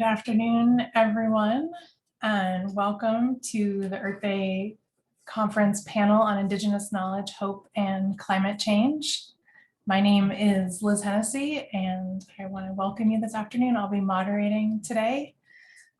Good afternoon, everyone, and welcome to the Earth Day Conference panel on Indigenous Knowledge, Hope, and Climate Change. My name is Liz Hennessy, and I want to welcome you this afternoon. I'll be moderating today.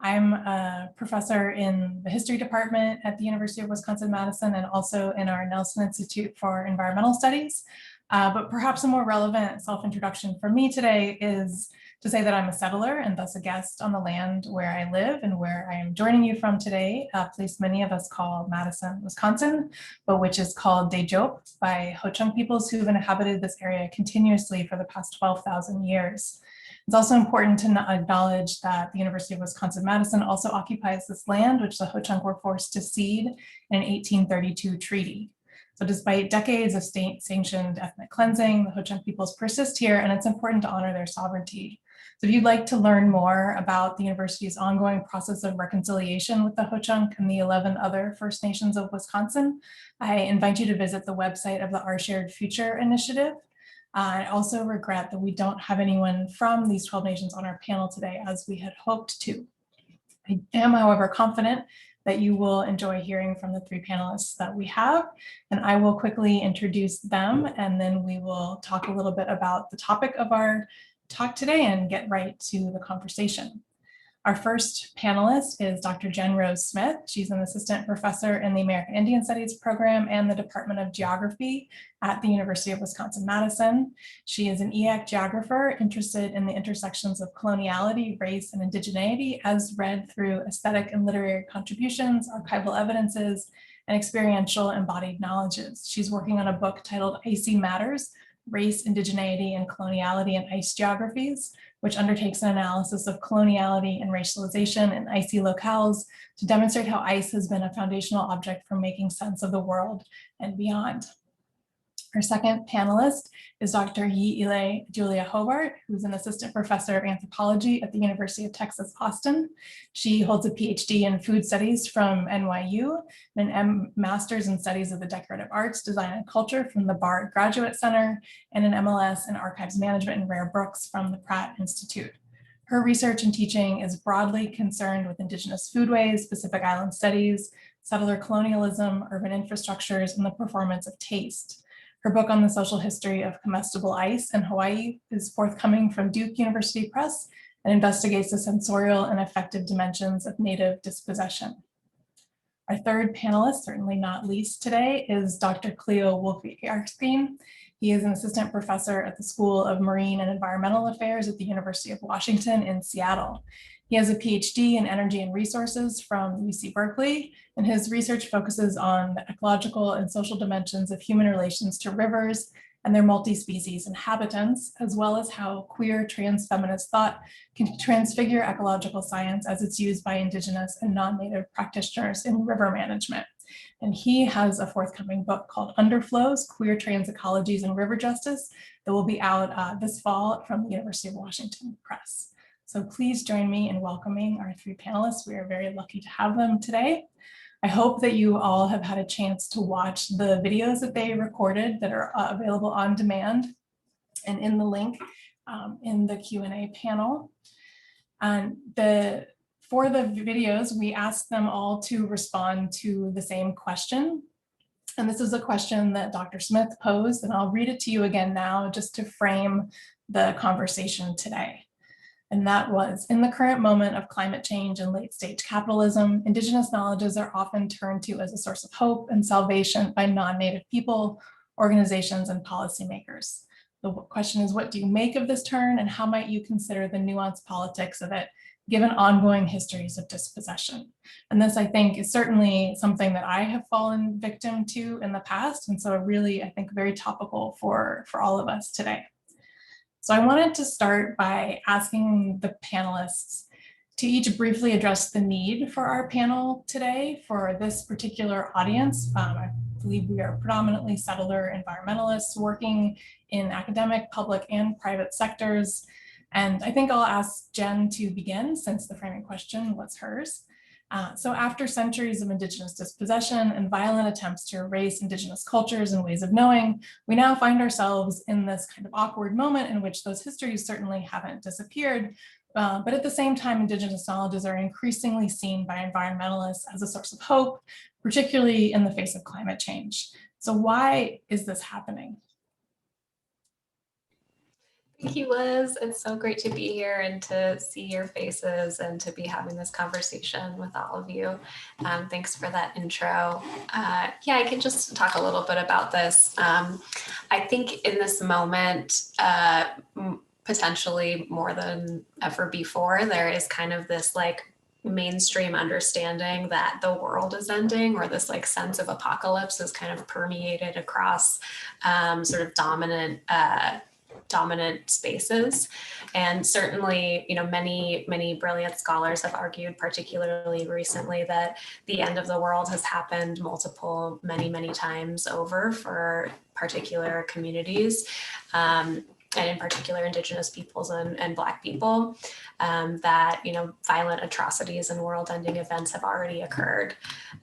I'm a professor in the history department at the University of Wisconsin-Madison and also in our Nelson Institute for Environmental Studies. But perhaps a more relevant self-introduction for me today is to say that I'm a settler and thus a guest on the land where I live and where I am joining you from today, a place many of us call Madison, Wisconsin, but which is called Dejop by Ho-Chunk peoples who've inhabited this area continuously for the past 12,000 years. It's also important to acknowledge that the University of Wisconsin-Madison also occupies this land, which the Ho-Chunk were forced to cede in an 1832 treaty. So despite decades of state-sanctioned ethnic cleansing, the Ho-Chunk peoples persist here, and it's important to honor their sovereignty. So if you'd like to learn more about the university's ongoing process of reconciliation with the Ho-Chunk and the 11 other First Nations of Wisconsin, I invite you to visit the website of the Our Shared Future initiative. I also regret that we don't have anyone from these 12 nations on our panel today as we had hoped to. I am, however, confident that you will enjoy hearing from the three panelists that we have, and I will quickly introduce them, and then we will talk a little bit about the topic of our talk today and get right to the conversation. Our first panelist is Dr. Jen Rose Smith. She's an assistant professor in the American Indian Studies program and the Department of Geography at the University of Wisconsin-Madison. She is an EAC geographer interested in the intersections of coloniality, race, and indigeneity as read through aesthetic and literary contributions, archival evidences, and experiential embodied knowledges. She's working on a book titled Icy Matters: Race, Indigeneity, and Coloniality in Ice Geographies, which undertakes an analysis of coloniality and racialization in icy locales to demonstrate how ice has been a foundational object for making sense of the world and beyond. Our second panelist is Dr. Yi-Ile Julia Hobart, who's an assistant professor of anthropology at the University of Texas, Austin. She holds a PhD in food studies from NYU and an master's in studies of the decorative arts, design, and culture from the Bard Graduate Center, and an MLS in archives management and rare books from the Pratt Institute. Her research and teaching is broadly concerned with Indigenous foodways, Pacific Island studies, settler colonialism, urban infrastructures, and the performance of taste. Her book on the social history of comestible ice in Hawaii is forthcoming from Duke University Press and investigates the sensorial and affective dimensions of native dispossession. Our third panelist, certainly not least today, is Dr. Cleo Wolfe-Erskine. He is an assistant professor at the School of Marine and Environmental Affairs at the University of Washington in Seattle. He has a PhD in energy and resources from UC Berkeley, and his research focuses on the ecological and social dimensions of human relations to rivers and their multi-species inhabitants, as well as how queer trans-feminist thought can transfigure ecological science as it's used by Indigenous and non-Native practitioners in river management. And he has a forthcoming book called Underflows: Queer Trans Ecologies and River Justice that will be out this fall from the University of Washington Press. So please join me in welcoming our three panelists. We are very lucky to have them today. I hope that you all have had a chance to watch the videos that they recorded that are available on demand and in the link in the Q&A panel. And for the videos, we asked them all to respond to the same question. And this is a question that Dr. Smith posed, and I'll read it to you again now just to frame the conversation today. And that was, in the current moment of climate change and late stage capitalism, Indigenous knowledges are often turned to as a source of hope and salvation by non-Native people, organizations, and policymakers. The question is, what do you make of this turn, and how might you consider the nuanced politics of it, given ongoing histories of dispossession? And this, I think, is certainly something that I have fallen victim to in the past, and so really, I think, very topical for all of us today. So I wanted to start by asking the panelists to each briefly address the need for our panel today for this particular audience. I believe we are predominantly settler environmentalists working in academic, public, and private sectors. And I think I'll ask Jen to begin, since the framing question was hers. So after centuries of Indigenous dispossession and violent attempts to erase Indigenous cultures and ways of knowing, we now find ourselves in this kind of awkward moment in which those histories certainly haven't disappeared, But at the same time, Indigenous knowledges are increasingly seen by environmentalists as a source of hope, particularly in the face of climate change. So why is this happening? Thank you, Liz. It's so great to be here and to see your faces and to be having this conversation with all of you. Thanks for that intro. Yeah, I can just talk a little bit about this. I think in this moment, potentially more than ever before, there is kind of this like mainstream understanding that the world is ending, or this like sense of apocalypse is kind of permeated across sort of dominant spaces. And certainly, you know, many brilliant scholars have argued, particularly recently, that the end of the world has happened many times over for particular communities. And in particular Indigenous peoples and Black people, that, you know, violent atrocities and world-ending events have already occurred.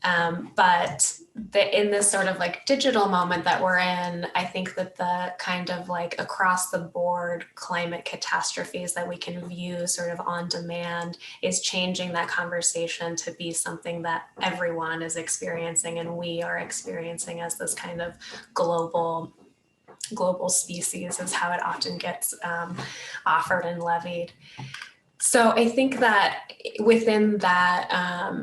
But in this sort of like digital moment that we're in, I think that the kind of like across the board climate catastrophes that we can view sort of on demand is changing that conversation to be something that everyone is experiencing and we are experiencing as this kind of global species, is how it often gets offered and levied. So I think that within that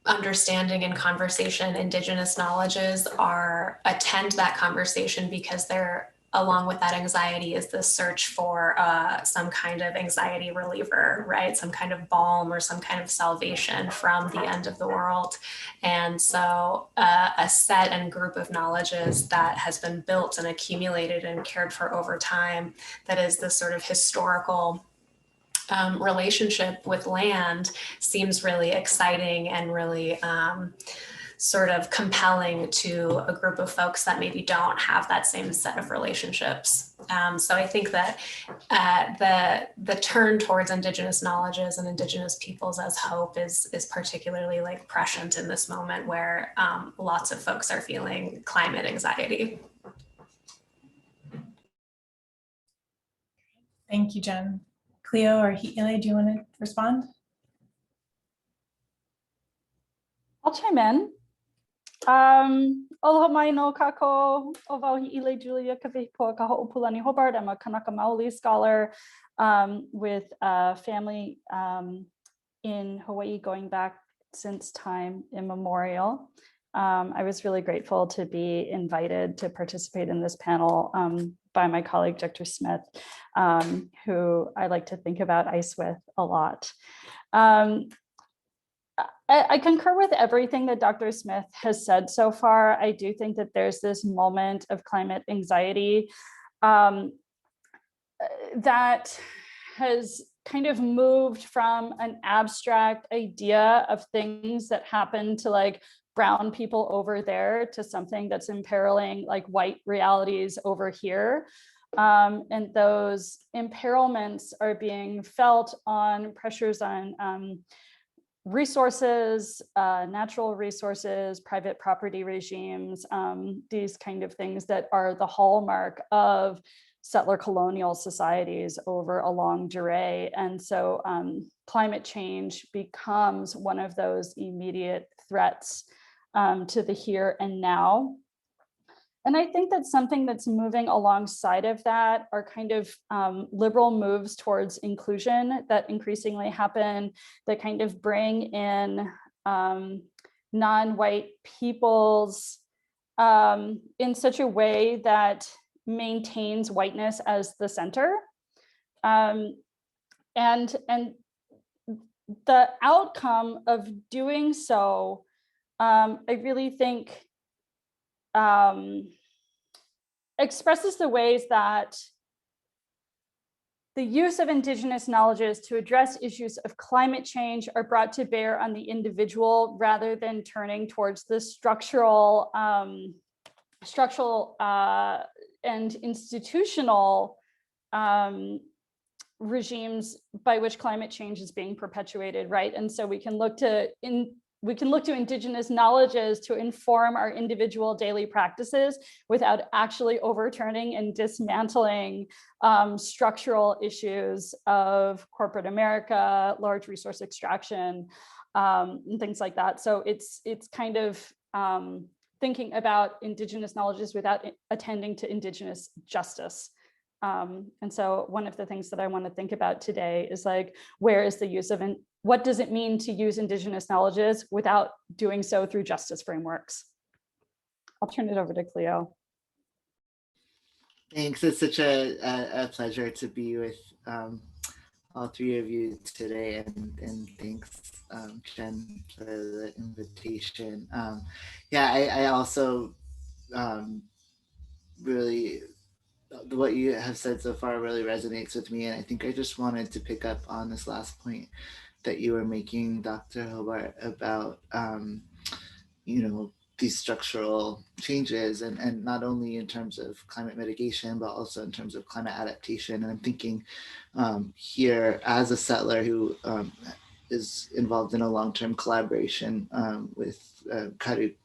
understanding and conversation, Indigenous knowledges attend that conversation because they're, along with that anxiety, is this search for some kind of anxiety reliever, right? Some kind of balm or some kind of salvation from the end of the world. And so a set and group of knowledges that has been built and accumulated and cared for over time, that is this sort of historical relationship with land, seems really exciting and really sort of compelling to a group of folks that maybe don't have that same set of relationships. So I think that the turn towards Indigenous knowledges and Indigenous peoples as hope is particularly like prescient in this moment where lots of folks are feeling climate anxiety. Thank you, Jen. Cleo or Hi'ile, do you want to respond? I'll chime in. Aloha mai no kako o wau Hi'ile Julia Kavipo ka ho'opulani Hobart. I'm a Kanaka Maoli scholar with a family in Hawaii going back since time immemorial. I was really grateful to be invited to participate in this panel by my colleague, Dr. Smith, who I like to think about ice with a lot. I concur with everything that Dr. Smith has said so far. I do think that there's this moment of climate anxiety that has kind of moved from an abstract idea of things that happen to like brown people over there to something that's imperiling like white realities over here. And those imperilments are being felt on pressures on resources, natural resources, private property regimes, these kind of things that are the hallmark of settler colonial societies over a longue durée. And so climate change becomes one of those immediate threats to the here and now. And I think that something that's moving alongside of that are kind of liberal moves towards inclusion that increasingly happen, that kind of bring in non-white peoples in such a way that maintains whiteness as the center. And the outcome of doing so, I really think expresses the ways that the use of Indigenous knowledges to address issues of climate change are brought to bear on the individual rather than turning towards the structural and institutional regimes by which climate change is being perpetuated, right? And so we can look to we can look to Indigenous knowledges to inform our individual daily practices without actually overturning and dismantling structural issues of corporate America, large resource extraction, and things like that. So it's kind of thinking about Indigenous knowledges without attending to Indigenous justice. And so one of the things that I want to think about today is like, where is the use of, what does it mean to use Indigenous knowledges without doing so through justice frameworks? I'll turn it over to Cleo. Thanks. It's such a pleasure to be with all three of you today, and thanks, Jen, for the invitation. Yeah, I also really, what you have said so far really resonates with me, and I think I just wanted to pick up on this last point that you were making, Dr. Hobart, about these structural changes, and not only in terms of climate mitigation, but also in terms of climate adaptation. And I'm thinking here as a settler who is involved in a long-term collaboration with Karuk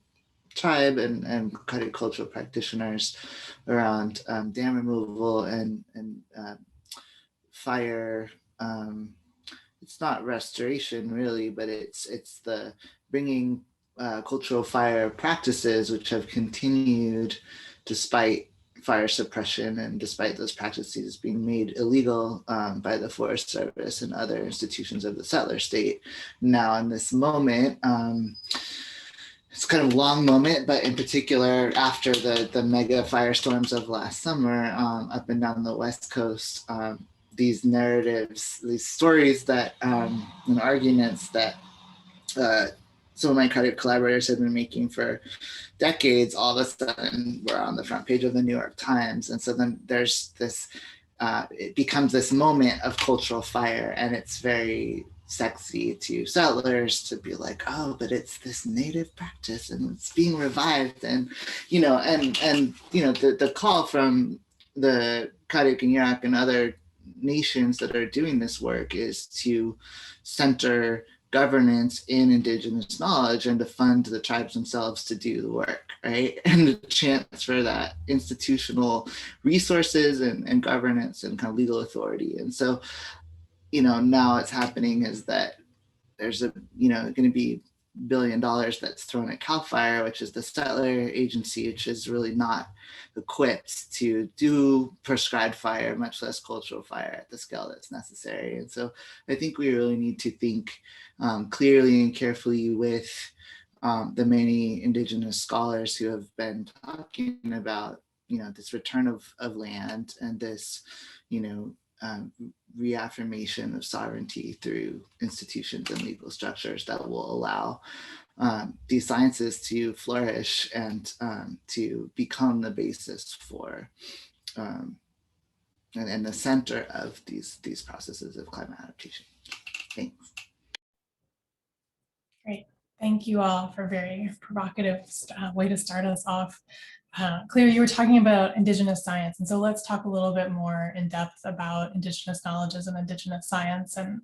tribe and Karuk cultural practitioners around dam removal and fire. It's not restoration really, but it's the bringing cultural fire practices which have continued despite fire suppression and despite those practices being made illegal by the Forest Service and other institutions of the settler state. Now in this moment, it's kind of a long moment, but in particular after the mega firestorms of last summer up and down the West Coast, these narratives, these stories that and arguments that some of my Karuk collaborators have been making for decades, all of a sudden were on the front page of the New York Times. And so then there's this, it becomes this moment of cultural fire, and it's very sexy to settlers to be like, oh, but it's this native practice and it's being revived. And, the call from the Karuk and Yurok and other nations that are doing this work is to center governance in Indigenous knowledge and to fund the tribes themselves to do the work, right? And to transfer that institutional resources and governance and kind of legal authority. And so, now what's happening is that there's going to be $1 billion that's thrown at CAL FIRE, which is the settler agency, which is really not equipped to do prescribed fire, much less cultural fire at the scale that's necessary. And so I think we really need to think clearly and carefully with the many Indigenous scholars who have been talking about, this return of land and this, reaffirmation of sovereignty through institutions and legal structures that will allow these sciences to flourish and to become the basis for and the center of these processes of climate adaptation. Thanks. Great. Thank you all for a very provocative way to start us off. Cleo, you were talking about Indigenous science, and so let's talk a little bit more in depth about Indigenous knowledges and Indigenous science. And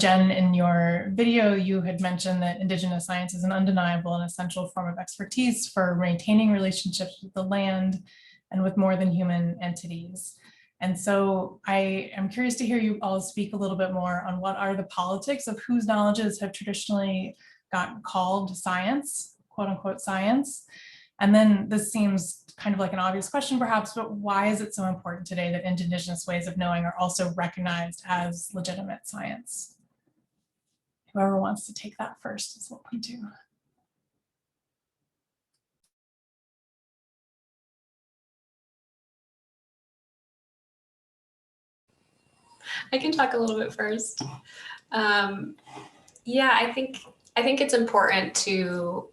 Jen, in your video, you had mentioned that Indigenous science is an undeniable and essential form of expertise for maintaining relationships with the land and with more than human entities. And so I am curious to hear you all speak a little bit more on what are the politics of whose knowledges have traditionally gotten called science, quote unquote science. And then this seems kind of like an obvious question perhaps, but why is it so important today that Indigenous ways of knowing are also recognized as legitimate science? Whoever wants to take that first is what we do. I can talk a little bit first. Yeah, I think it's important to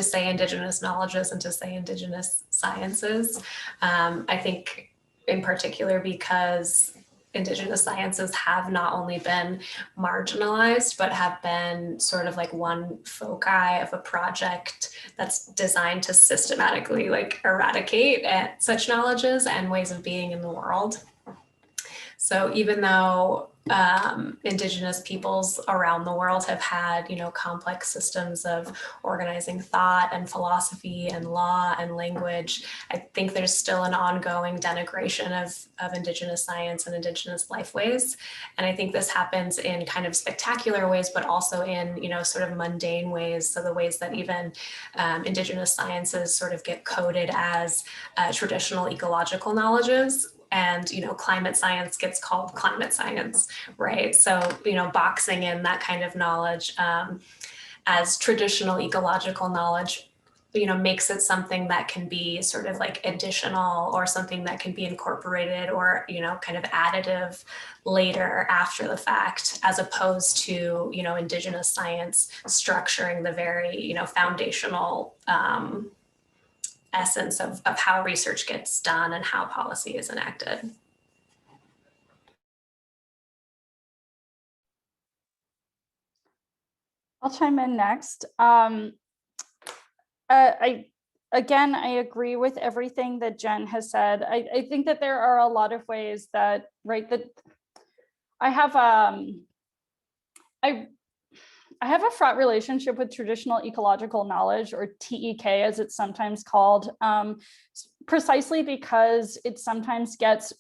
say Indigenous knowledges and to say Indigenous sciences. I think in particular because Indigenous sciences have not only been marginalized, but have been sort of like one foci of a project that's designed to systematically eradicate such knowledges and ways of being in the world. So even though Indigenous peoples around the world have had, complex systems of organizing thought and philosophy and law and language. I think there's still an ongoing denigration of Indigenous science and Indigenous lifeways. And I think this happens in kind of spectacular ways, but also in, sort of mundane ways. So the ways that even Indigenous sciences sort of get coded as traditional ecological knowledges. And, climate science gets called climate science, right? So, boxing in that kind of knowledge as traditional ecological knowledge, makes it something that can be sort of like additional or something that can be incorporated or, kind of additive later after the fact, as opposed to, Indigenous science structuring the very, foundational essence of how research gets done and how policy is enacted. I'll chime in next. I agree with everything that Jen has said. I think that there are a lot of ways that, right, that I have a fraught relationship with traditional ecological knowledge, or TEK as it's sometimes called, precisely because it sometimes gets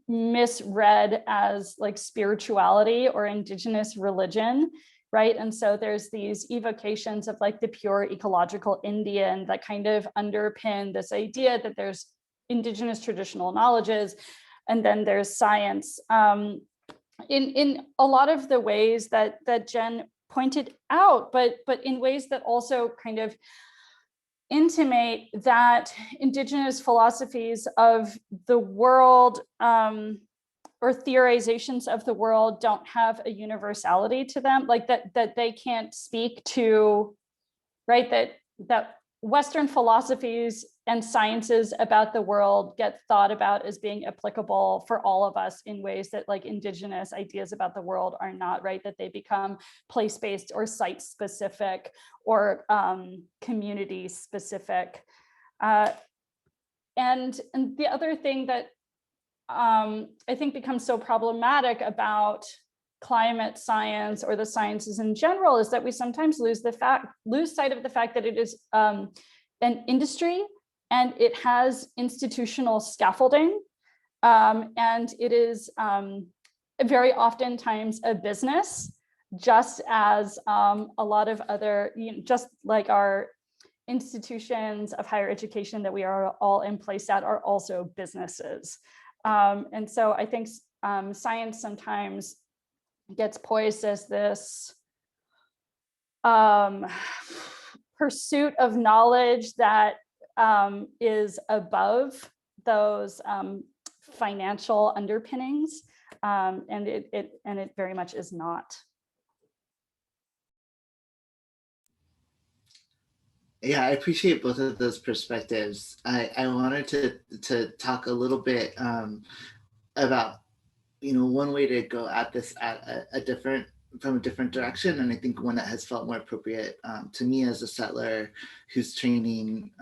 misread as like spirituality or Indigenous religion, right? And so there's these evocations of like the pure ecological Indian that kind of underpin this idea that there's Indigenous traditional knowledges, and then there's science. In a lot of the ways that Jen pointed out, but in ways that also kind of intimate that Indigenous philosophies of the world or theorizations of the world don't have a universality to them, like that they can't speak to, right, that Western philosophies and sciences about the world get thought about as being applicable for all of us in ways that like Indigenous ideas about the world are not, right? That they become place-based or site-specific or community-specific. And the other thing that I think becomes so problematic about climate science or the sciences in general is that we sometimes lose sight of the fact that it is an industry and it has institutional scaffolding, and it is very oftentimes a business, just as a lot of other, just like our institutions of higher education that we are all in place at are also businesses. And so I think science sometimes gets poised as this pursuit of knowledge that is above those financial underpinnings, and it very much is not. Yeah, I appreciate both of those perspectives. I wanted to talk a little bit about, one way to go at this at from a different direction, and I think one that has felt more appropriate to me as a settler who's training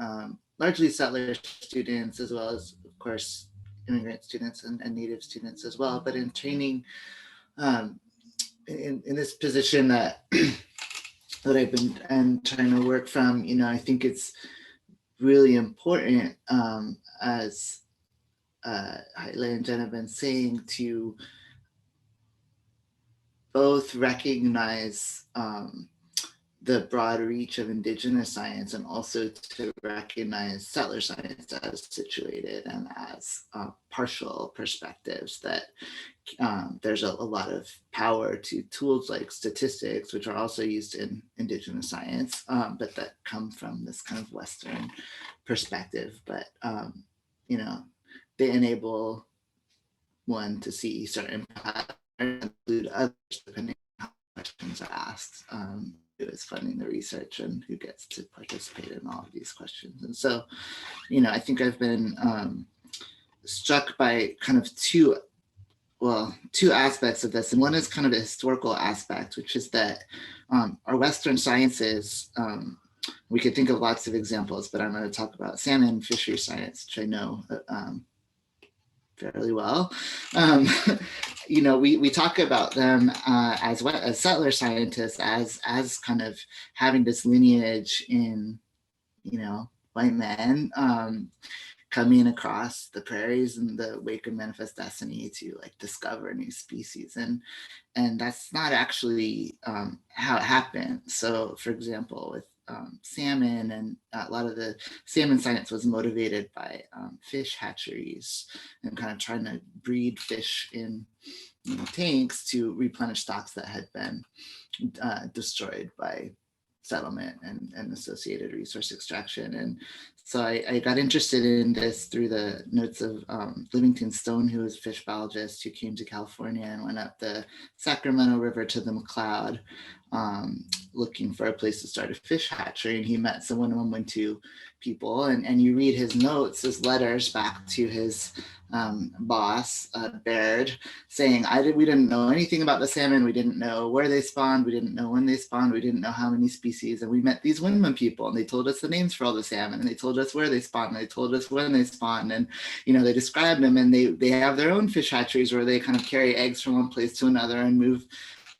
largely settler students, as well as, of course, immigrant students and Native students as well. But in training, in this position that that I've been trying to work from, I think it's really important, as Haile and Jen have been saying, to both recognize the broad reach of Indigenous science, and also to recognize settler science as situated and as partial perspectives, that there's a lot of power to tools like statistics, which are also used in Indigenous science, but that come from this kind of Western perspective. But, they enable one to see certain patterns and include others depending on how questions are asked. Who is funding the research and who gets to participate in all of these questions. And so, I think I've been struck by kind of two aspects of this. And one is kind of a historical aspect, which is that our Western sciences, we could think of lots of examples, but I'm going to talk about salmon fishery science, which I know fairly well. Um, you know, we talk about them as well as settler scientists as kind of having this lineage in, you know, white men coming across the prairies in the wake of Manifest Destiny to like discover new species, and that's not actually how it happened. So, for example, with salmon, and a lot of the salmon science was motivated by fish hatcheries and kind of trying to breed fish in, you know, tanks to replenish stocks that had been destroyed by settlement and associated resource extraction. And so I got interested in this through the notes of Livingston Stone, who was a fish biologist who came to California and went up the Sacramento River to the McCloud, looking for a place to start a fish hatchery. And he met some Winnemucca people, and you read his notes, his letters back to his boss, Baird, saying, we didn't know anything about the salmon. We didn't know where they spawned. We didn't know when they spawned. We didn't know how many species. And we met these Winnemucca people, and they told us the names for all the salmon, and they told us where they spawned, and they told us when they spawned. And, you know, they described them, and they have their own fish hatcheries where they kind of carry eggs from one place to another and move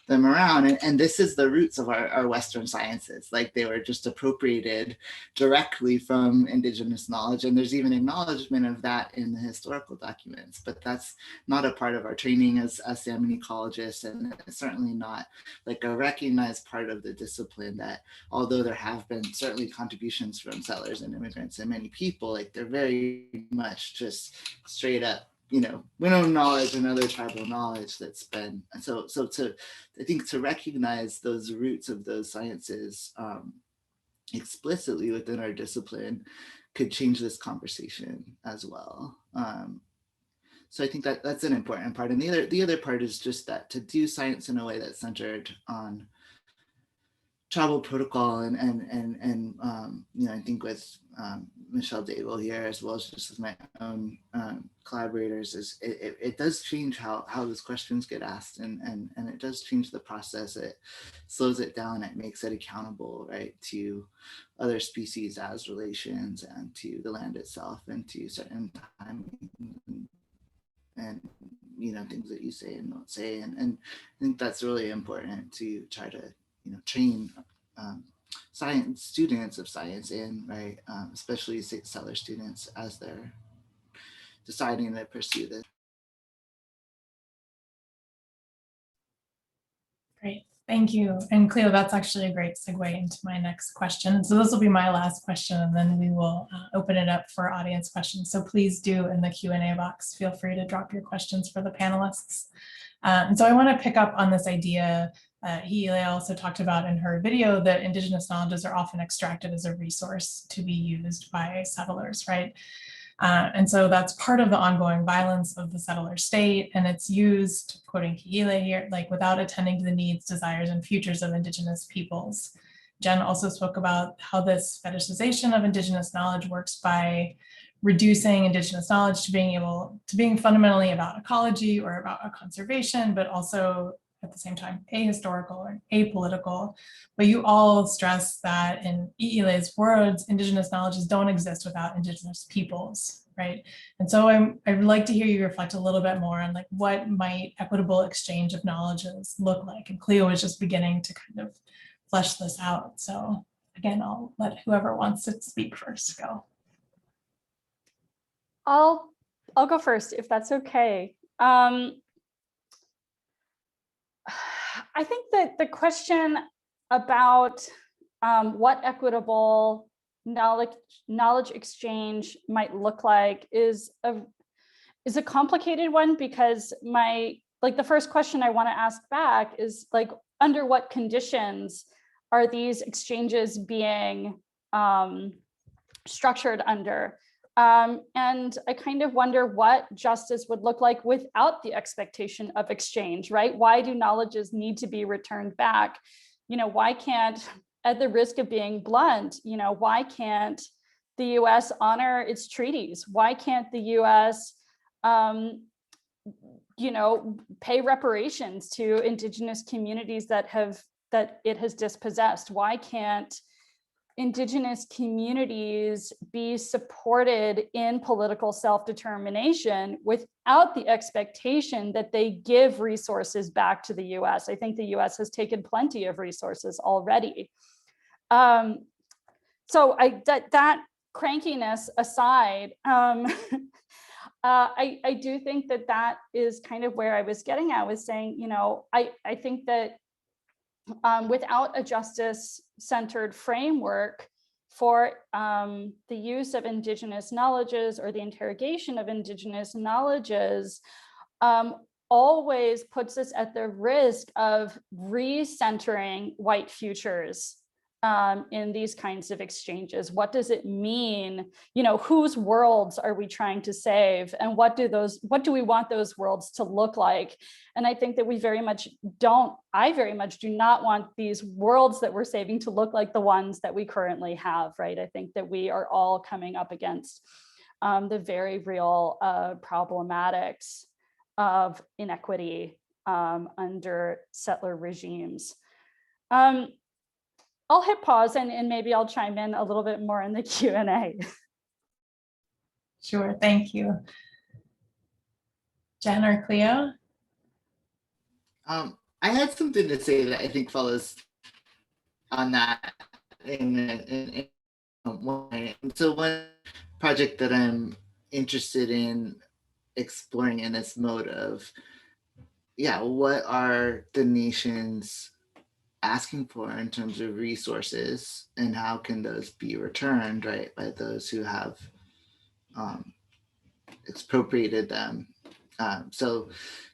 them around. And this is the roots of our Western sciences. Like, they were just appropriated directly from indigenous knowledge. And there's even acknowledgement of that in the historical documents, but that's not a part of our training as salmon ecologists. And it's certainly not like a recognized part of the discipline, that although there have been certainly contributions from settlers and immigrants and many people, like, they're very much just straight up, you know, winnow knowledge and other tribal knowledge that's been, so to, I think, to recognize those roots of those sciences explicitly within our discipline could change this conversation as well. So I think that that's an important part. And the other part is just that to do science in a way that's centered on tribal protocol and you know, I think with Michelle Daigle here, as well as just with my own collaborators, is it does change how those questions get asked, and it does change the process. It slows it down. It makes it accountable, right, to other species as relations, and to the land itself, and to certain time and you know, things that you say and don't say, and I think that's really important to try to, you know, train science students of science in, right, especially settler students as they're deciding to pursue this. Great, thank you. And Cleo, that's actually a great segue into my next question. So this will be my last question, and then we will open it up for audience questions. So please do, in the Q&A box, feel free to drop your questions for the panelists. And so I want to pick up on this idea Hi'ile also talked about in her video, that indigenous knowledges are often extracted as a resource to be used by settlers, right? And so that's part of the ongoing violence of the settler state, and it's used, quoting Hi'ile here, like, without attending to the needs, desires, and futures of indigenous peoples. Jen also spoke about how this fetishization of indigenous knowledge works by reducing indigenous knowledge to being fundamentally about ecology or about conservation, but also at the same time ahistorical or apolitical. But you all stress that, in Hi'ile's words, indigenous knowledges don't exist without indigenous peoples, right? And so I would like to hear you reflect a little bit more on, like, what might equitable exchange of knowledges look like? And Cleo is just beginning to kind of flesh this out. So again, I'll let whoever wants to speak first go. I'll go first, if that's okay. I think that the question about what equitable knowledge exchange might look like is a complicated one, because the first question I want to ask back is, like, under what conditions are these exchanges being structured under? And I kind of wonder what justice would look like without the expectation of exchange, right? Why do knowledges need to be returned back? You know, why can't, at the risk of being blunt, you know, why can't the US honor its treaties? Why can't the US, you know, pay reparations to indigenous communities that it has dispossessed? Why can't Indigenous communities be supported in political self-determination without the expectation that they give resources back to the US. I think the US has taken plenty of resources already. So that crankiness aside, I do think that that is kind of where I was getting at, was saying, you know, I think that without a justice-centered framework for the use of Indigenous knowledges or the interrogation of Indigenous knowledges, always puts us at the risk of recentering white futures in these kinds of exchanges. What does it mean? You know, whose worlds are we trying to save, and what do we want those worlds to look like? And I think that I very much do not want these worlds that we're saving to look like the ones that we currently have, right? I think that we are all coming up against the very real problematics of inequity under settler regimes. I'll hit pause and maybe I'll chime in a little bit more in the Q&A. Sure, thank you. Jen or Cleo? I had something to say that I think follows on that. So one project that I'm interested in exploring in this mode of, what are the nations asking for in terms of resources, and how can those be returned, right, by those who have expropriated them. So,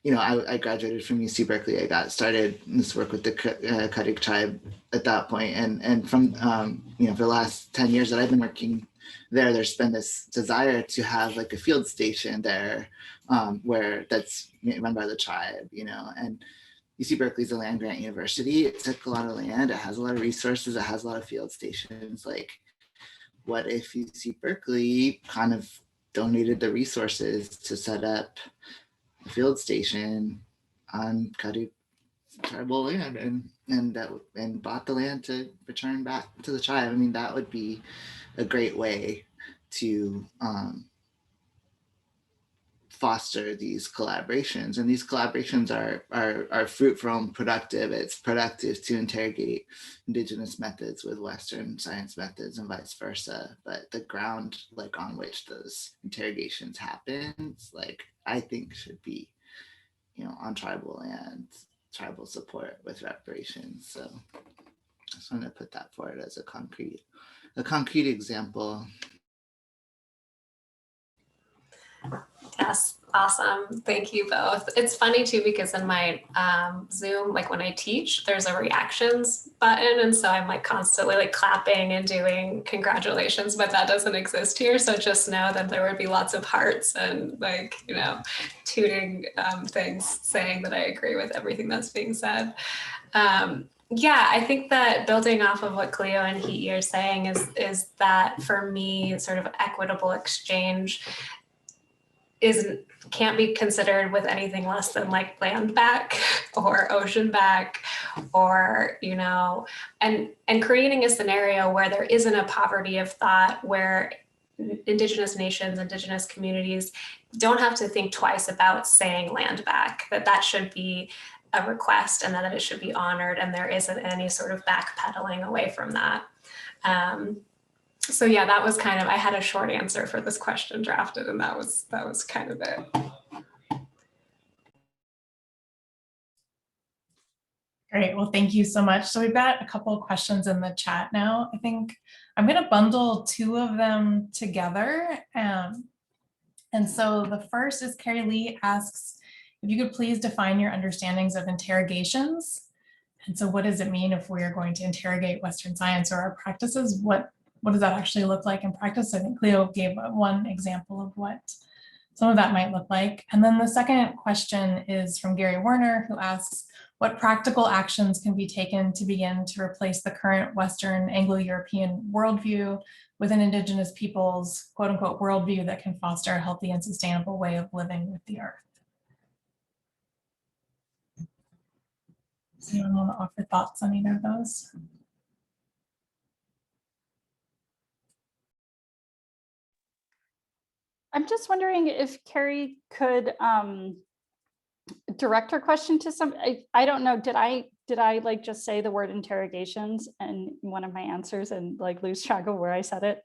I graduated from UC Berkeley. I got started in this work with the Kadik tribe at that point, and from for the last 10 years that I've been working there, there's been this desire to have like a field station there, where that's run by the tribe, and UC Berkeley is a land grant university. It took a lot of land. It has a lot of resources. It has a lot of field stations. Like, what if UC Berkeley kind of donated the resources to set up a field station on Kadik tribal land and bought the land to return back to the tribe? I mean, that would be a great way to foster these collaborations, and these collaborations are fruitful and productive. It's productive to interrogate Indigenous methods with Western science methods and vice versa, but the ground on which those interrogations happens, I think should be on tribal land, tribal support with reparations. So I just want to put that forward as a concrete example. Yes, awesome. Thank you both. It's funny too, because in my Zoom, when I teach, there's a reactions button. And so I'm constantly clapping and doing congratulations, but that doesn't exist here. So just know that there would be lots of hearts and tooting things saying that I agree with everything that's being said. Yeah, I think that building off of what Cleo and Hiti are saying is that for me, sort of equitable exchange can't be considered with anything less than land back or ocean back, or and creating a scenario where there isn't a poverty of thought, where Indigenous nations, Indigenous communities don't have to think twice about saying land back, that should be a request and that it should be honored, and there isn't any sort of backpedaling away from that. So yeah, that was kind of, I had a short answer for this question drafted, and that was kind of it. Great, well, thank you so much. So we've got a couple of questions in the chat now. I think I'm going to bundle two of them together. And so the first is Carrie Lee asks, if you could please define your understandings of interrogations. And so what does it mean if we are going to interrogate Western science or our practices? What does that actually look like in practice? I think Cleo gave one example of what some of that might look like. And then the second question is from Gary Werner, who asks, what practical actions can be taken to begin to replace the current Western Anglo-European worldview with an Indigenous people's quote unquote worldview that can foster a healthy and sustainable way of living with the earth? Does anyone want to offer thoughts on either of those? I'm just wondering if Carrie could direct her question to some, I don't know, did I like just say the word interrogations in one of my answers and like lose track of where I said it?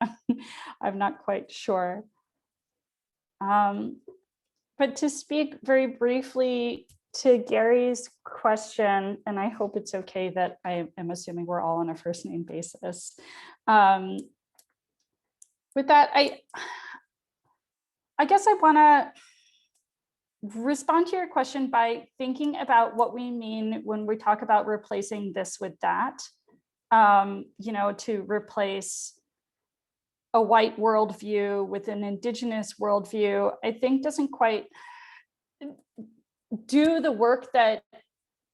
I'm not quite sure. But to speak very briefly to Gary's question, and I hope it's okay that I am assuming we're all on a first name basis. With that, I guess I want to respond to your question by thinking about what we mean when we talk about replacing this with that. You know, to replace a white worldview with an indigenous worldview, I think doesn't quite do the work that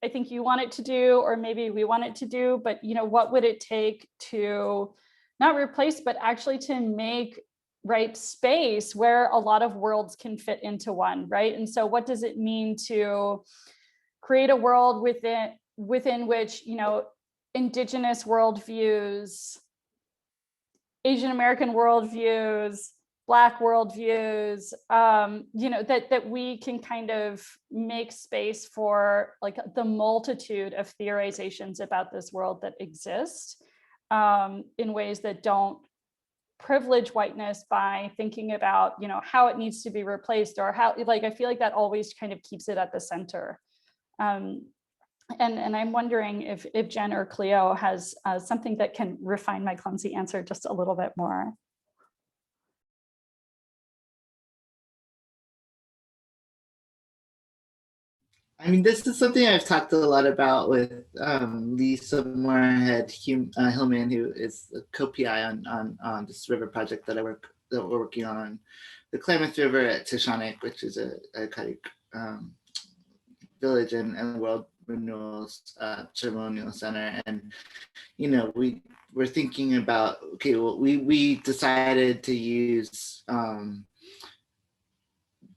I think you want it to do, or maybe we want it to do. But you know, what would it take to not replace, but actually to make space where a lot of worlds can fit into one, right? And so what does it mean to create a world within which, you know, indigenous worldviews, Asian American worldviews, Black worldviews, you know, that we can kind of make space for like the multitude of theorizations about this world that exist in ways that don't privilege whiteness by thinking about, you know, how it needs to be replaced, or how, like, I feel like that always kind of keeps it at the center. And I'm wondering if Jen or Cleo has something that can refine my clumsy answer just a little bit more. I mean, this is something I've talked a lot about with Lisa Moorhead Hillman, who is a co-PI on this river project that we're working on, the Klamath River at Tishonik, which is a village and World Renewal Ceremonial Center. And you know, we're thinking about, okay, well, we decided to use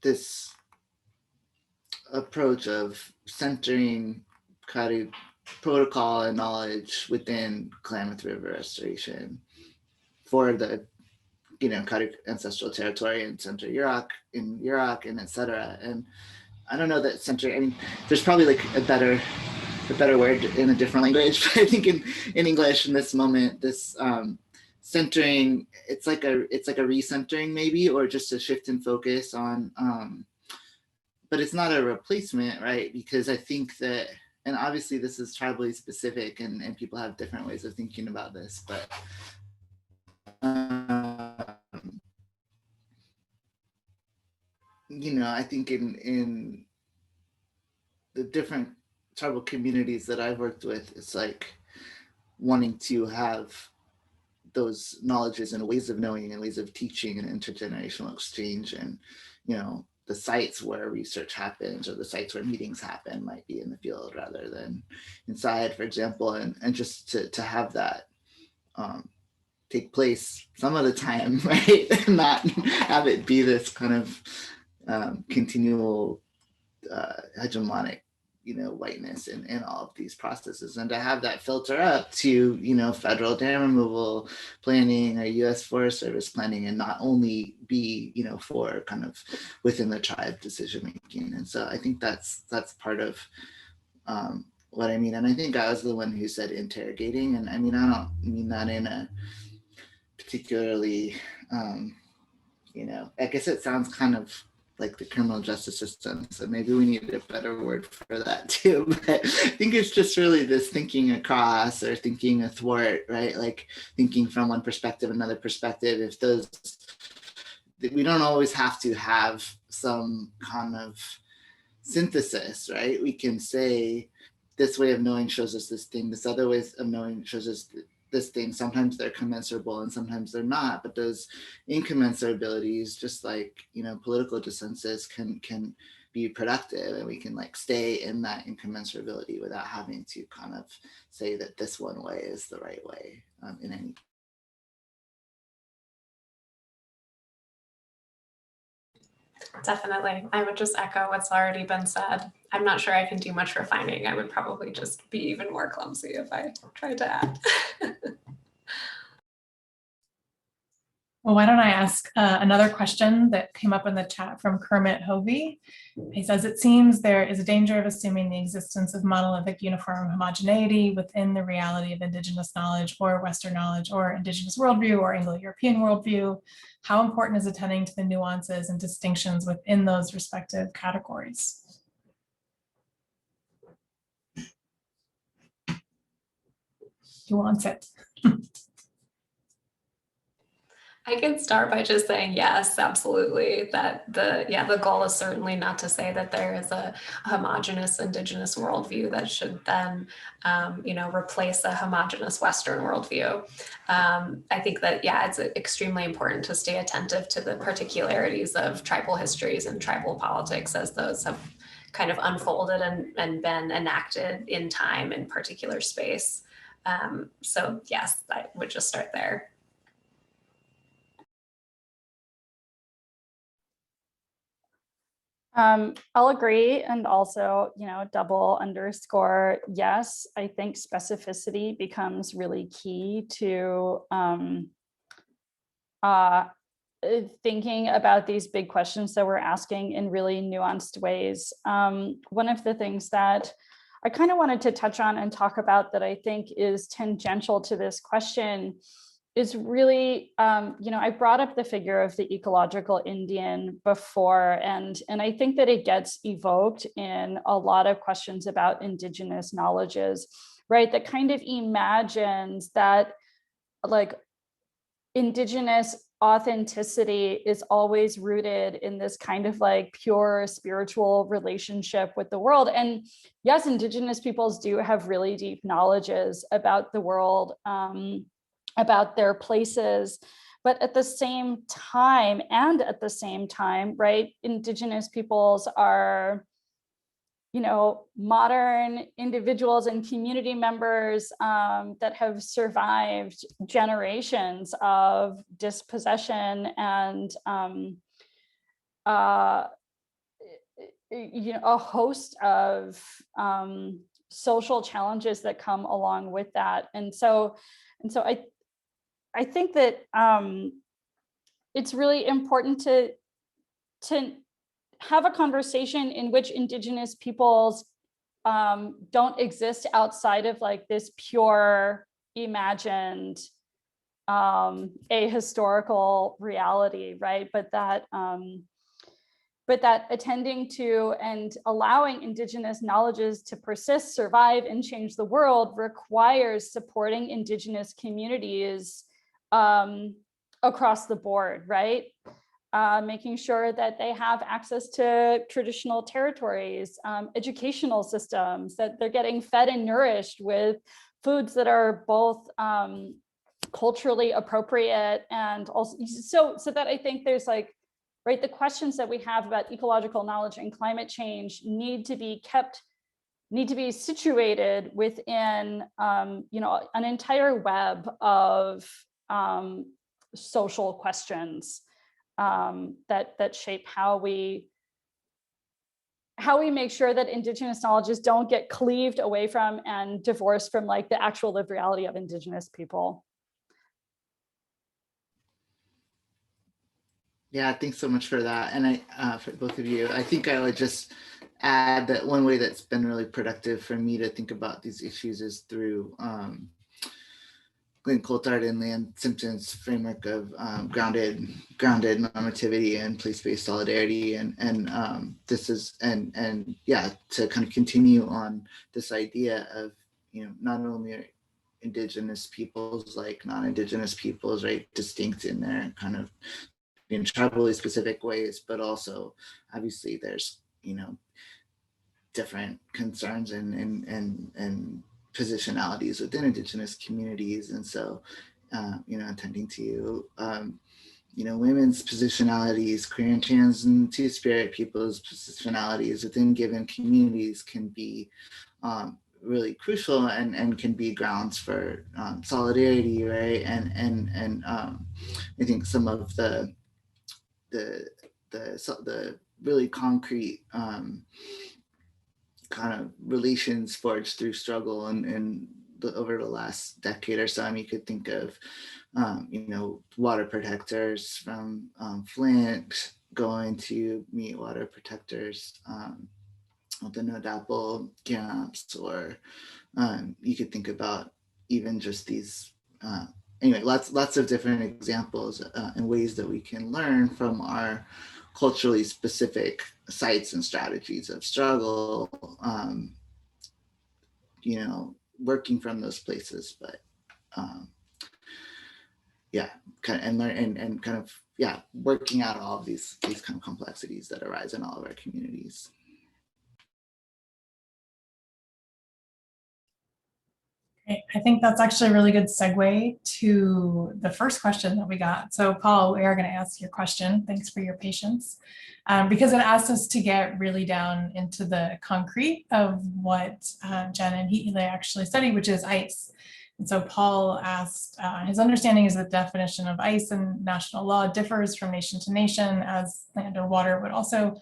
this approach of centering kind of protocol and knowledge within Klamath River restoration for the, you know, kind of ancestral territory in Central Yurok, and et cetera. And I don't know that center, I mean, there's probably like a better word in a different language, but I think in English in this moment, this centering, it's like a recentering maybe, or just a shift in focus on, but it's not a replacement, right? Because I think that, and obviously this is tribally specific and people have different ways of thinking about this, but you know, I think in the different tribal communities that I've worked with, it's like wanting to have those knowledges and ways of knowing and ways of teaching and intergenerational exchange, and you know, the sites where research happens or the sites where meetings happen might be in the field rather than inside, for example, and just to have that take place some of the time, right? Not have it be this kind of continual hegemonic, you know, whiteness in all of these processes, and to have that filter up to, you know, federal dam removal planning or U.S. Forest Service planning, and not only be, you know, for kind of within the tribe decision making. And so I think that's part of what I mean. And I think I was the one who said interrogating, and I mean, I don't mean that in a particularly, you know, I guess it sounds kind of like the criminal justice system, so maybe we need a better word for that too. But I think it's just really this thinking across or thinking athwart, right? Like thinking from one perspective, another perspective. If those, we don't always have to have some kind of synthesis, right? We can say this way of knowing shows us this thing, this other way of knowing shows us this thing. Sometimes they're commensurable and sometimes they're not, but those incommensurabilities, just like, you know, political dissensus can be productive, and we can like stay in that incommensurability without having to kind of say that this one way is the right way in any. Definitely. I would just echo what's already been said. I'm not sure I can do much refining. I would probably just be even more clumsy if I tried to add. Well, why don't I ask another question that came up in the chat from Kermit Hovey. He says, it seems there is a danger of assuming the existence of monolithic uniform homogeneity within the reality of Indigenous knowledge or Western knowledge or Indigenous worldview or Anglo-European worldview. How important is attending to the nuances and distinctions within those respective categories? Who wants it? I can start by just saying yes, absolutely. That the goal is certainly not to say that there is a homogenous Indigenous worldview that should then, replace a homogenous Western worldview. I think that, it's extremely important to stay attentive to the particularities of tribal histories and tribal politics as those have kind of unfolded and been enacted in time in particular space. So yes, I would just start there. I'll agree, and also, double underscore, yes, I think specificity becomes really key to thinking about these big questions that we're asking in really nuanced ways. One of the things that I kind of wanted to touch on and talk about that I think is tangential to this question is really, I brought up the figure of the ecological Indian before, and I think that it gets evoked in a lot of questions about Indigenous knowledges, right? That kind of imagines that like Indigenous authenticity is always rooted in this kind of like pure spiritual relationship with the world. And yes, Indigenous peoples do have really deep knowledges about the world, about their places, but at the same time, right, Indigenous peoples are, modern individuals and community members that have survived generations of dispossession and a host of social challenges that come along with that. And so I think that it's really important to have a conversation in which Indigenous peoples don't exist outside of like this pure imagined ahistorical reality, right? But that attending to and allowing Indigenous knowledges to persist, survive, and change the world requires supporting Indigenous communities across the board, right? Making sure that they have access to traditional territories, educational systems, that they're getting fed and nourished with foods that are both culturally appropriate, and also so that I think there's like, right, the questions that we have about ecological knowledge and climate change need to be situated within an entire web of social questions that shape how we make sure that Indigenous knowledges don't get cleaved away from and divorced from like the actual lived reality of Indigenous people. Yeah, thanks so much for that. And for both of you, I think I would just add that one way that's been really productive for me to think about these issues is through Glenn Coulthard and Leanne Simpson's framework of grounded normativity and place-based solidarity, and this is to kind of continue on this idea of not only Indigenous peoples like non-Indigenous peoples, right, distinct in their kind of in tribally specific ways, but also obviously there's different concerns and positionalities within Indigenous communities. And so, attending to, women's positionalities, queer and trans and two-spirit people's positionalities within given communities can be really crucial and can be grounds for solidarity, right? And I think some of the really concrete kind of relations forged through struggle and over the last decade or so. I mean, you could think of, water protectors from Flint going to meet water protectors with the No Dapple camps, or you could think about even just these. Anyway, lots of different examples and ways that we can learn from our culturally specific sites and strategies of struggle. Working from those places, but kind of and learn and kind of working out all of these kind of complexities that arise in all of our communities. I think that's actually a really good segue to the first question that we got. So Paul, we are going to ask your question. Thanks for your patience, because it asked us to get really down into the concrete of what Jen and Hi'ile actually study, which is ice. And so Paul asked, his understanding is that the definition of ice in national law differs from nation to nation as land or water, but also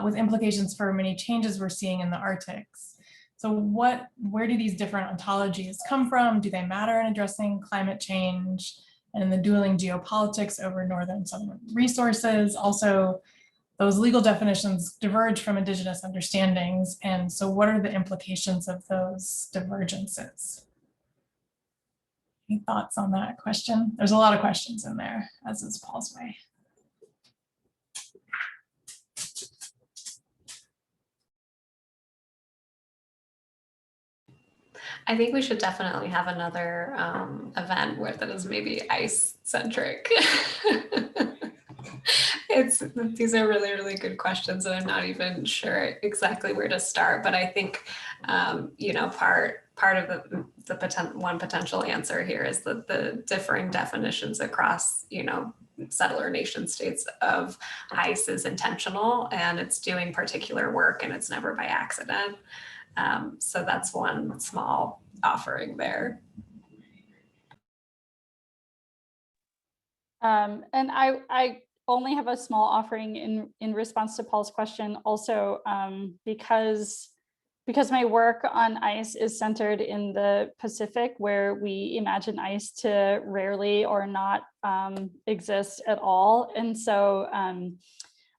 with implications for many changes we're seeing in the Arctics. So where do these different ontologies come from? Do they matter in addressing climate change and in the dueling geopolitics over northern and southern resources? Also, those legal definitions diverge from Indigenous understandings. And so what are the implications of those divergences? Any thoughts on that question? There's a lot of questions in there, as is Paul's way. I think we should definitely have another event where that is maybe ice centric. These are really, really good questions, and I'm not even sure exactly where to start. But I think, part of one potential answer here is that the differing definitions across, settler nation states of ice is intentional, and it's doing particular work, and it's never by accident. So that's one small offering there. And I only have a small offering in response to Paul's question, also because my work on ice is centered in the Pacific, where we imagine ice to rarely or not exist at all. And so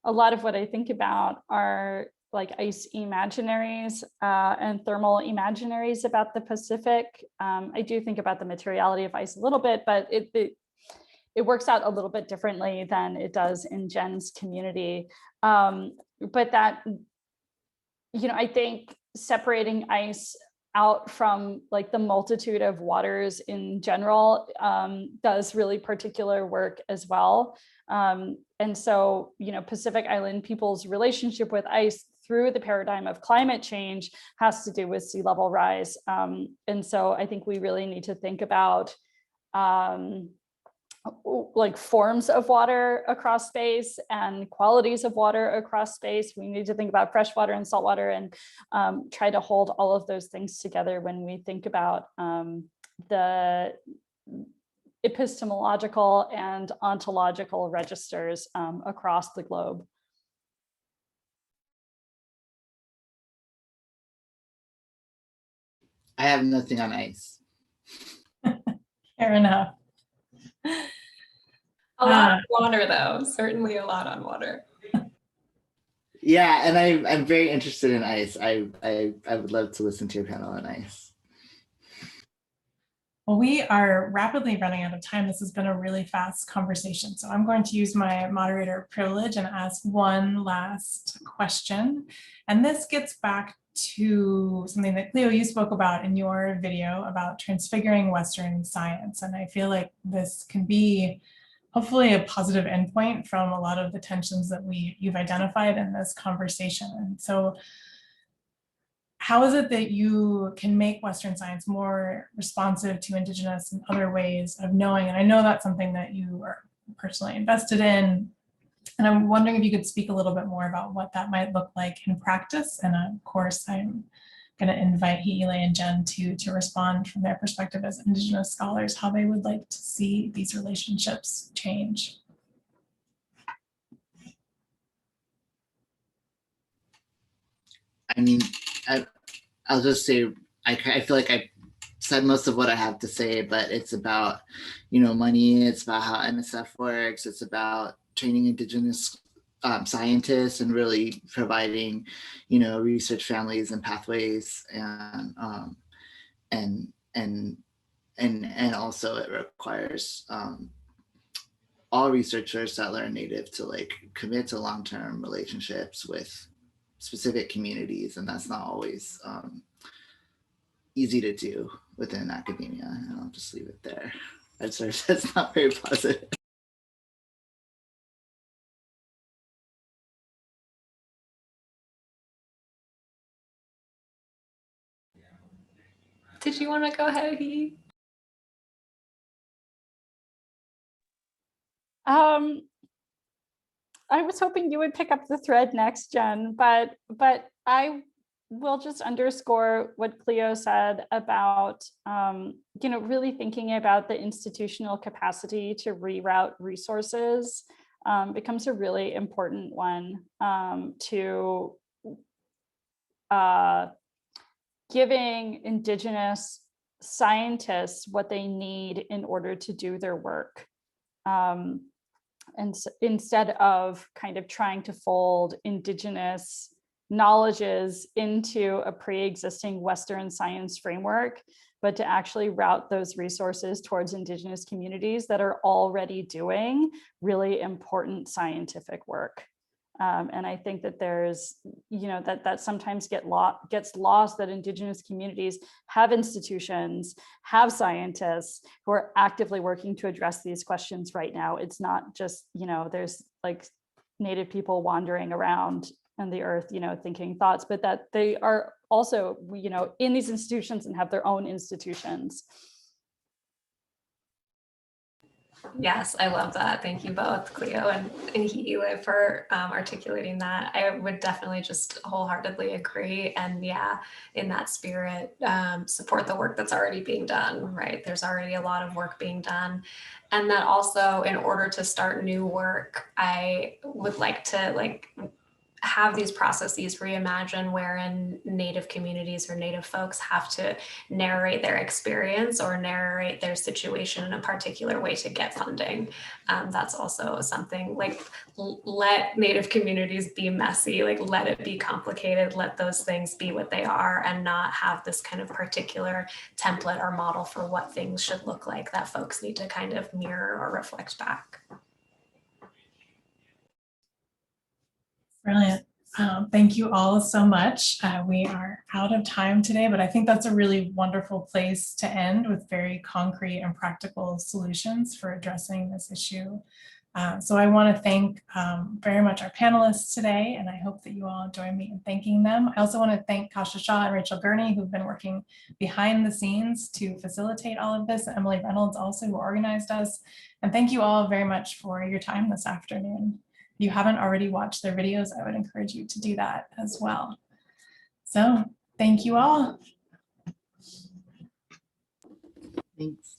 a lot of what I think about are like ice imaginaries and thermal imaginaries about the Pacific. I do think about the materiality of ice a little bit, but it works out a little bit differently than it does in Jen's community. But that, I think separating ice out from like the multitude of waters in general does really particular work as well. And so, Pacific Island people's relationship with ice through the paradigm of climate change has to do with sea level rise. And so I think we really need to think about like forms of water across space and qualities of water across space. We need to think about freshwater and saltwater and try to hold all of those things together when we think about the epistemological and ontological registers across the globe. I have nothing on ice. Fair enough. A lot on water, though. Certainly a lot on water. Yeah, and I'm very interested in ice. I would love to listen to your panel on ice. Well, we are rapidly running out of time. This has been a really fast conversation. So I'm going to use my moderator privilege and ask one last question. And this gets back to something that Cleo, you spoke about in your video about transfiguring Western science. And I feel like this can be hopefully a positive endpoint from a lot of the tensions that you've identified in this conversation. And so how is it that you can make Western science more responsive to Indigenous and other ways of knowing? And I know that's something that you are personally invested in. And I'm wondering if you could speak a little bit more about what that might look like in practice. And of course, I'm going to invite Hi'ile and Jen to respond from their perspective as Indigenous scholars, how they would like to see these relationships change. I mean, I'll just say, I feel like I said most of what I have to say, but it's about, you know, money. It's about how NSF works. It's about training Indigenous scientists and really providing, you know, research families and pathways, and also it requires all researchers that learn Native to like commit to long-term relationships with specific communities, and that's not always easy to do within academia. And I'll just leave it there. I'm sorry, that's not very positive. Did you want to go ahead, He? I was hoping you would pick up the thread next, Jen, but I will just underscore what Cleo said about, you know, really thinking about the institutional capacity to reroute resources becomes a really important one to giving Indigenous scientists what they need in order to do their work. And so instead of kind of trying to fold Indigenous knowledges into a pre-existing Western science framework, but to actually route those resources towards Indigenous communities that are already doing really important scientific work. And I think that there's, you know, that sometimes gets lost, that Indigenous communities have institutions, have scientists who are actively working to address these questions right now. It's not just, you know, there's like Native people wandering around on the earth, you know, thinking thoughts, but that they are also, you know, in these institutions and have their own institutions. Yes, I love that. Thank you both, Cleo and Hi'iwe, for articulating that. I would definitely just wholeheartedly agree. And yeah, in that spirit, support the work that's already being done, right? There's already a lot of work being done. And that also, in order to start new work, I would like to have these processes reimagine wherein Native communities or Native folks have to narrate their experience or narrate their situation in a particular way to get funding. That's also something like, let Native communities be messy, like let it be complicated, let those things be what they are, and not have this kind of particular template or model for what things should look like that folks need to kind of mirror or reflect back. Brilliant. Thank you all so much. We are out of time today, but I think that's a really wonderful place to end, with very concrete and practical solutions for addressing this issue. So I want to thank very much our panelists today, and I hope that you all join me in thanking them. I also want to thank Kasha Shah and Rachel Gurney, who've been working behind the scenes to facilitate all of this, and Emily Reynolds also, who organized us. And thank you all very much for your time this afternoon. If you haven't already watched their videos, I would encourage you to do that as well. So thank you all. Thanks.